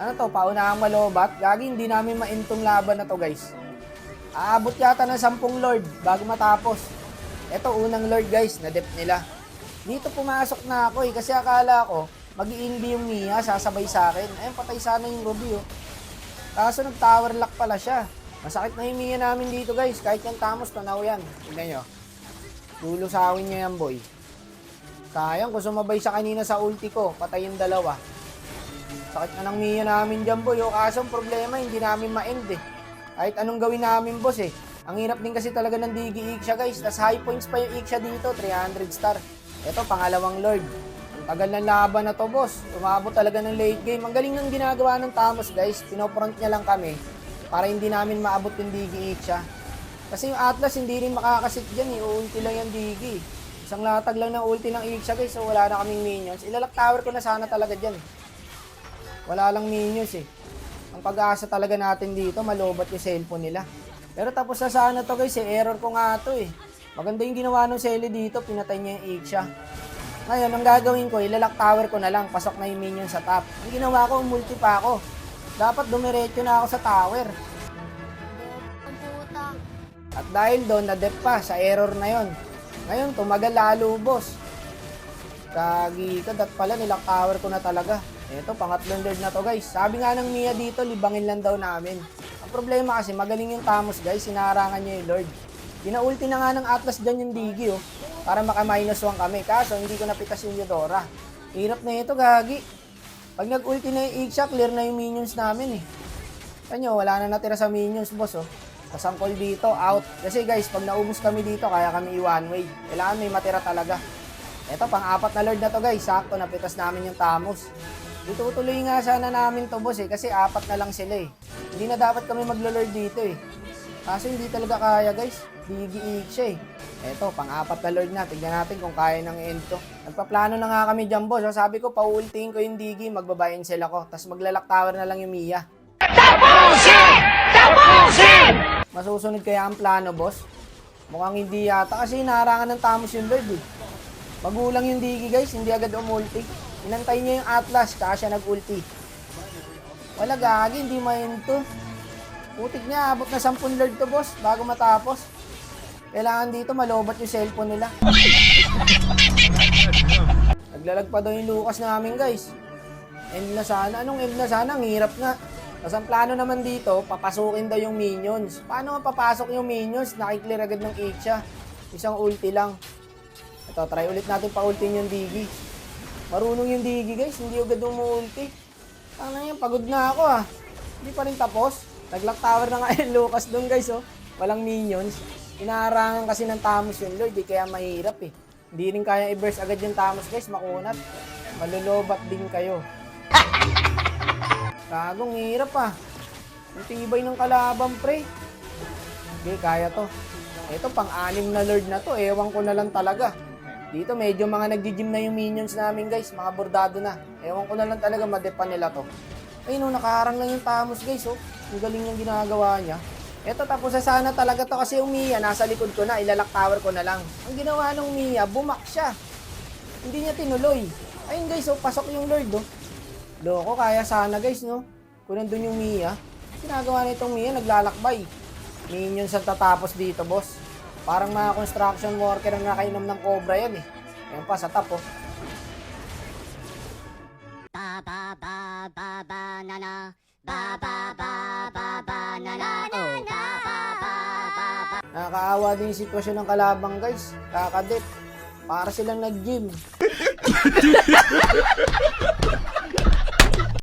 Ano to, paunahang malobat? Gagi, hindi namin maintong laban na to, guys. Aabot yata ng 10 Lord bago matapos. Ito, unang Lord, guys, na dep nila. Dito pumasok na ako kasi akala ko, mag-i-inbi yung Mia, sasabay sa akin. Ayun, patay sana yung Ruby, oh. Kaso nag-tower lock pala siya. Masakit na yung Mia namin dito, guys. Kahit yung Tamos, tanaw yan. Tignan nyo. Lulusawin niya yan, boy. Sayang, kung sumabay siya kanina sa ulti ko, patay yung dalawa. Sakit na ng Mia namin dyan, boy. O, kaso ang problema, hindi namin ma-end, eh. Kahit anong gawin namin, boss, eh. Ang hirap din kasi talaga ng Digi Iksha, guys. Tas high points pa yung Iksha dito, 300 star. Ito, pangalawang Lord. Ang tagal ng laban na to, boss. Umabot talaga ng late game. Ang galing ng ginagawa ng Tamos, guys. Pinopront niya lang kami para hindi namin maabot yung Digi Iksha. Kasi yung Atlas, hindi rin makakasit dyan, eh. Ulti lang yung Digi. Isang latag lang ng ulti ng Iksha, guys. So, wala na kaming minions. Ilalak tower ko na sana talaga dyan. Wala lang minions, eh. Ang pag-asa talaga natin dito, malobat yung cellphone nila. Pero tapos na sana to, guys, eh. Error ko nga to, eh. Maganda yung ginawa ng Selly dito, pinatay niya yung Iksha. Ngayon, ang gagawin ko, ilalak tower ko na lang, pasok na yung minion sa top. Ang ginawa ko, multi pa ako. Dapat dumiretso na ako sa tower. At dahil doon, na-dep pa sa error na yon. Ngayon, tumagal lalo, boss. Kagi ka, dat pala, nilak tower ko na talaga. Ito, pangatlong Lord na to, guys. Sabi nga ng Mia dito, libangin lang daw namin. Ang problema kasi, magaling yung Tamos, guys. Sinarangan niya yung Lord. Pinaulti na nga ng Atlas dyan yung Digi, oh. Para maka-1 kami. Kaso, hindi ko napitas yung Eudora. Hirap na ito, gagi. Pag nag-ulti na yung Iksha, clear na yung minions namin, eh. Kanyo, wala na natira sa minions, boss, oh. Kasangkol dito, out. Kasi, guys, pag naubos kami dito, kaya kami i-one way. Kailangan may matira talaga. Ito, pang-apat na Lord na to, guys. Sakto, napitas namin yung Tamos. Itutuloy nga sana namin to, boss, eh, kasi 4 na lang sila, eh. Hindi na dapat kami maglo-Lord dito, eh. Kaso hindi talaga kaya, guys. Digi Iksha, eh. Eto, pang-4 na Lord na. Tignan natin kung kaya ng end to. Nagpaplano na nga kami dyan, boss. So, sabi ko, paultiin ko yung Digi, magbabayin sila ko. Tapos maglalak tower na lang yung Mia. Tapusin! Tapusin! Masusunod kaya ang plano, boss? Mukhang hindi yata kasi naharangan ng Tamos yung Lord, eh. Magulang yung Digi, guys. Hindi agad umulti. Inantay niya yung Atlas, kaya siya nag-ulti. Wala, gagi, hindi mahinto. Putik niya, abot na 10 Lord to, boss, bago matapos. Kailangan dito, malobat yung cellphone nila. Naglalag pa daw yung Lucas namin, guys. End na sana. Anong end na sana? Ang hirap nga. Tapos ang plano naman dito, papasukin daw yung minions. Paano mapapasok yung minions? Nakiklear agad ng Iksha. Isang ulti lang. Ito, try ulit natin pa-ultin yung Digi. Marunong yung Digi, guys. Hindi agad umu-ulti. Tangina yan, pagod na ako, ah. Hindi pa rin tapos. Nag-lock tower na nga yung Lucas doon, guys, oh. Walang minions. Inaharangan kasi ng Tamos yung Lord, eh. Kaya mahirap, eh. Hindi rin kaya i-burst agad yung Tamos, guys. Makunat. Malulobat din kayo. Kagong hirap, ah. Ang tibay ng kalaban, pre. Okay, kaya to. Ito, pang-6 na Lord na to. Ewan ko na lang talaga. Dito, medyo mga nag-gym na yung minions namin, guys. Mga bordado na. Ewan ko na lang talaga, madepan nila to. Ayun, no, nakaharang lang yung Tamos, guys, oh. Ang galing yung ginagawa niya. Ito, tapos na sana talaga to kasi yung Mia, nasa likod ko na. Ilalak tower ko na lang. Ang ginawa ng Mia, bumak siya. Hindi niya tinuloy. Ayun, guys, oh, pasok yung Lord, oh. Loko, kaya sana, guys, no? Kung nandun yung Mia, ginagawa na itong Mia, naglalakbay. Minions ang tatapos dito, boss. Parang mga construction worker ang nakainom ng cobra yan, eh. Ayan pa, sa top, oh. Ba ba ba ba banana, ba ba ba ba banana, oh ba ba ba ba ba. Nakakaawa din yung sitwasyon ng kalabang, guys. Kakadip. Para silang nag-gym.